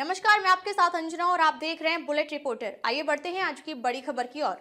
नमस्कार, मैं आपके साथ अंजना और आप देख रहे हैं बुलेट रिपोर्टर। आइए बढ़ते हैं आज की बड़ी खबर की ओर।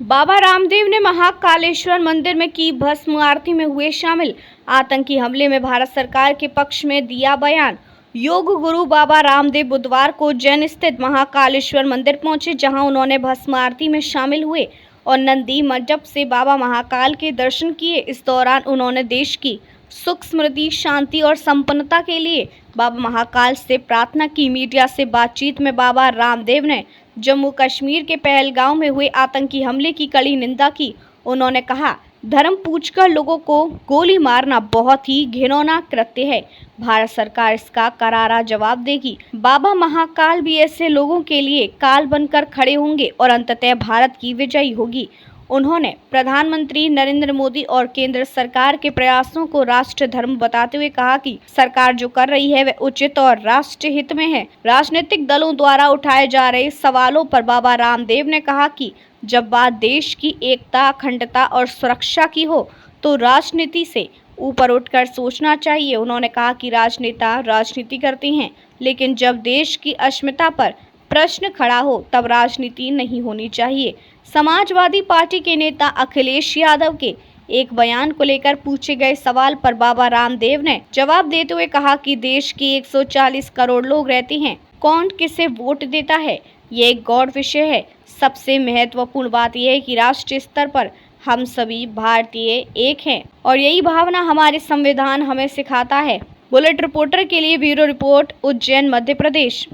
बाबा रामदेव ने महाकालेश्वर मंदिर में की भस्म आरती में हुए शामिल। आतंकी हमले में भारत सरकार के पक्ष में दिया बयान। योग गुरु बाबा रामदेव बुधवार को उज्जैन स्थित महाकालेश्वर मंदिर पहुंचे, जहां उन्होंने भस्म आरती में शामिल हुए और नंदी मंडप से बाबा महाकाल के दर्शन किए। इस दौरान उन्होंने देश की सुख, समृद्धि, शांति और संपन्नता के लिए बाबा महाकाल से प्रार्थना की। मीडिया से बातचीत में बाबा रामदेव ने जम्मू कश्मीर के पहलगांव में हुए आतंकी हमले की कड़ी निंदा की। उन्होंने कहा, धर्म पूछकर लोगों को गोली मारना बहुत ही घिनौना कृत्य है। भारत सरकार इसका करारा जवाब देगी। बाबा महाकाल भी ऐसे लोगों के लिए काल बनकर खड़े होंगे और अंततः भारत की विजयी होगी। उन्होंने प्रधानमंत्री नरेंद्र मोदी और केंद्र सरकार के प्रयासों को राष्ट्र धर्म बताते हुए कहा कि सरकार जो कर रही है वह उचित और राष्ट्र हित में है। राजनीतिक दलों द्वारा उठाए जा रहे सवालों पर बाबा रामदेव ने कहा कि जब बात देश की एकता, अखंडता और सुरक्षा की हो तो राजनीति से ऊपर उठकर सोचना चाहिए। उन्होंने कहा कि राजनेता राजनीति करते हैं, लेकिन जब देश की अस्मिता पर प्रश्न खड़ा हो तब राजनीति नहीं होनी चाहिए। समाजवादी पार्टी के नेता अखिलेश यादव के एक बयान को लेकर पूछे गए सवाल पर बाबा रामदेव ने जवाब देते हुए कहा कि देश के 140 करोड़ लोग रहते हैं, कौन किसे वोट देता है ये एक गौर विषय है। सबसे महत्वपूर्ण बात यह है कि राष्ट्रीय स्तर पर हम सभी भारतीय एक हैं और यही भावना हमारे संविधान हमें सिखाता है। बुलेट रिपोर्टर के लिए ब्यूरो रिपोर्ट, उज्जैन, मध्य प्रदेश।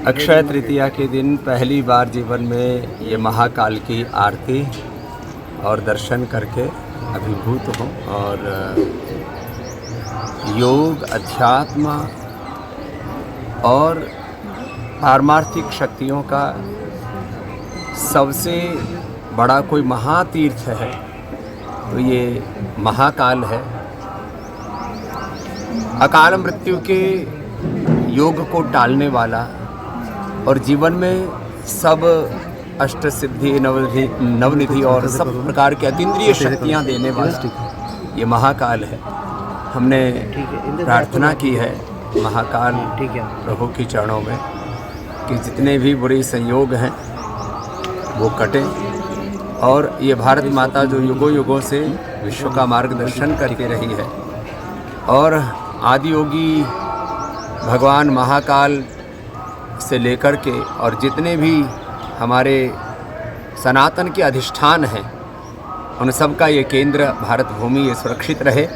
अक्षय तृतीया के दिन पहली बार जीवन में ये महाकाल की आरती और दर्शन करके अभिभूत हूँ और योग, अध्यात्म और पारमार्थिक शक्तियों का सबसे बड़ा कोई महातीर्थ है तो ये महाकाल है। अकाल मृत्यु के योग को टालने वाला और जीवन में सब अष्ट सिद्धि, नवनिधि और सब प्रकार के अतीन्द्रिय शक्तियाँ देने वाला ये महाकाल है। हमने प्रार्थना की है महाकाल प्रभु के चरणों में कि जितने भी बुरे संयोग हैं वो कटें और ये भारत माता जो युगों युगों से विश्व का मार्गदर्शन करती रही है और आदि योगी भगवान महाकाल से लेकर के और जितने भी हमारे सनातन के अधिष्ठान हैं उन सब का ये केंद्र भारत भूमि ये सुरक्षित रहे,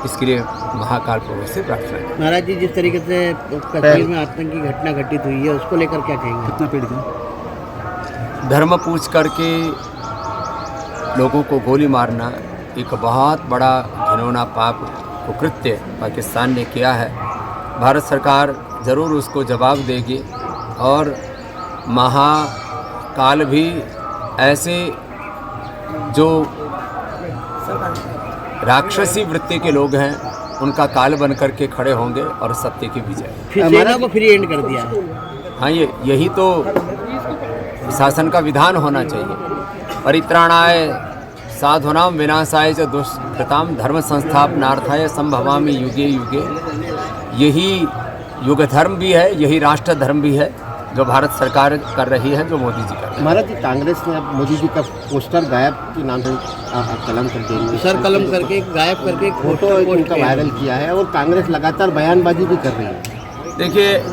इसके लिए महाकाल प्रभु से प्रार्थना है। महाराज जी, जिस तरीके से कश्मीर में आतंकी घटना घटित हुई है उसको लेकर क्या कहेंगे? कितना पीड़ित है? धर्म पूछ करके लोगों को गोली मारना एक बहुत बड़ा घिनौना पाप कुकृत्य पाकिस्तान ने किया है। भारत सरकार ज़रूर उसको जवाब देगी और महाकाल भी ऐसे जो राक्षसी वृत्ति के लोग हैं उनका काल बन करके खड़े होंगे और सत्य की विजय। सेना को फ्री एंड कर दिया। हाँ, यही तो शासन का विधान होना चाहिए। परित्राणाय साधूनां विनाशाय च दुष्कृतां धर्म संस्थापनार्थाय संभवामि युगे युगे। यही युग धर्म भी है, यही राष्ट्र धर्म भी है जो भारत सरकार कर रही है, जो मोदी जी कर रहे हैं। महाराज जी, कांग्रेस ने अब मोदी जी का पोस्टर गायब के नाम से कलम करके सर कलम करके गायब करके फोटो उनका वायरल किया है और कांग्रेस लगातार बयानबाजी भी कर रही है। देखिए,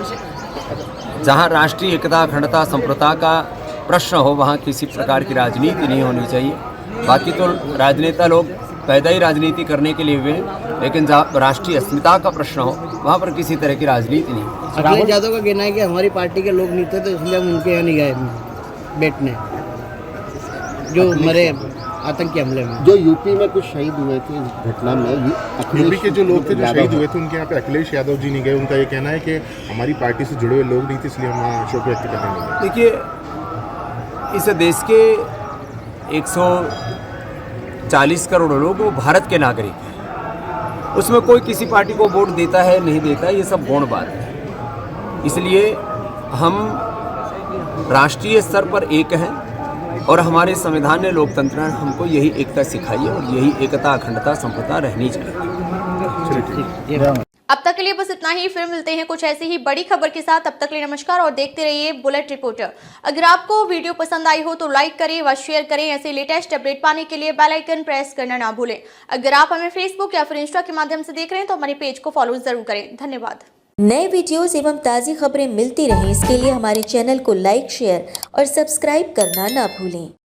जहाँ राष्ट्रीय एकता, अखंडता, संप्रभुता का प्रश्न हो वहाँ किसी प्रकार की राजनीति नहीं होनी चाहिए। बाकी तो राजनेता लोग पैदा ही राजनीति करने के लिए हुए, लेकिन जहाँ राष्ट्रीय अस्मिता का प्रश्न हो वहाँ पर किसी तरह की राजनीति नहीं। अखिलेश यादव का कहना है कि हमारी पार्टी के लोग नहीं थे तो इसलिए हम उनके यहाँ नहीं गए बैठने, जो मरे आतंकी हमले में। जो यूपी में कुछ शहीद हुए थे इस घटना में, यूपी के जो लोग थे जो शहीद हुए थे उनके यहाँ पे अखिलेश यादव जी नहीं गए। उनका ये कहना है कि हमारी पार्टी से जुड़े हुए लोग नहीं थे इसलिए हम शोक व्यक्त करने लगे। देखिए, इस देश के 140 करोड़ लोग वो भारत के नागरिक हैं। उसमें कोई किसी पार्टी को वोट देता है नहीं देता है, ये सब गौण बात है। इसलिए हम राष्ट्रीय स्तर पर एक हैं और हमारे संविधान ने, लोकतंत्र ने हमको यही एकता सिखाई है और यही एकता, अखंडता, संप्रभुता रहनी चाहिए। अब तक के लिए बस इतना ही, फिर मिलते हैं कुछ ऐसी ही बड़ी खबर के साथ। तब तक के लिए नमस्कार और देखते रहिए बुलेट रिपोर्टर। अगर आपको वीडियो पसंद आई हो तो लाइक करें व शेयर करें। ऐसे लेटेस्ट अपडेट पाने के लिए बेल आइकन प्रेस करना ना भूलें। अगर आप हमें फेसबुक या फिर इंस्टा के माध्यम से देख रहे हैं तो हमारे पेज को फॉलो जरूर करें। धन्यवाद। नए वीडियोस एवं ताज़ी खबरें मिलती रहें, इसके लिए हमारे चैनल को लाइक, शेयर और सब्सक्राइब करना ना भूलें।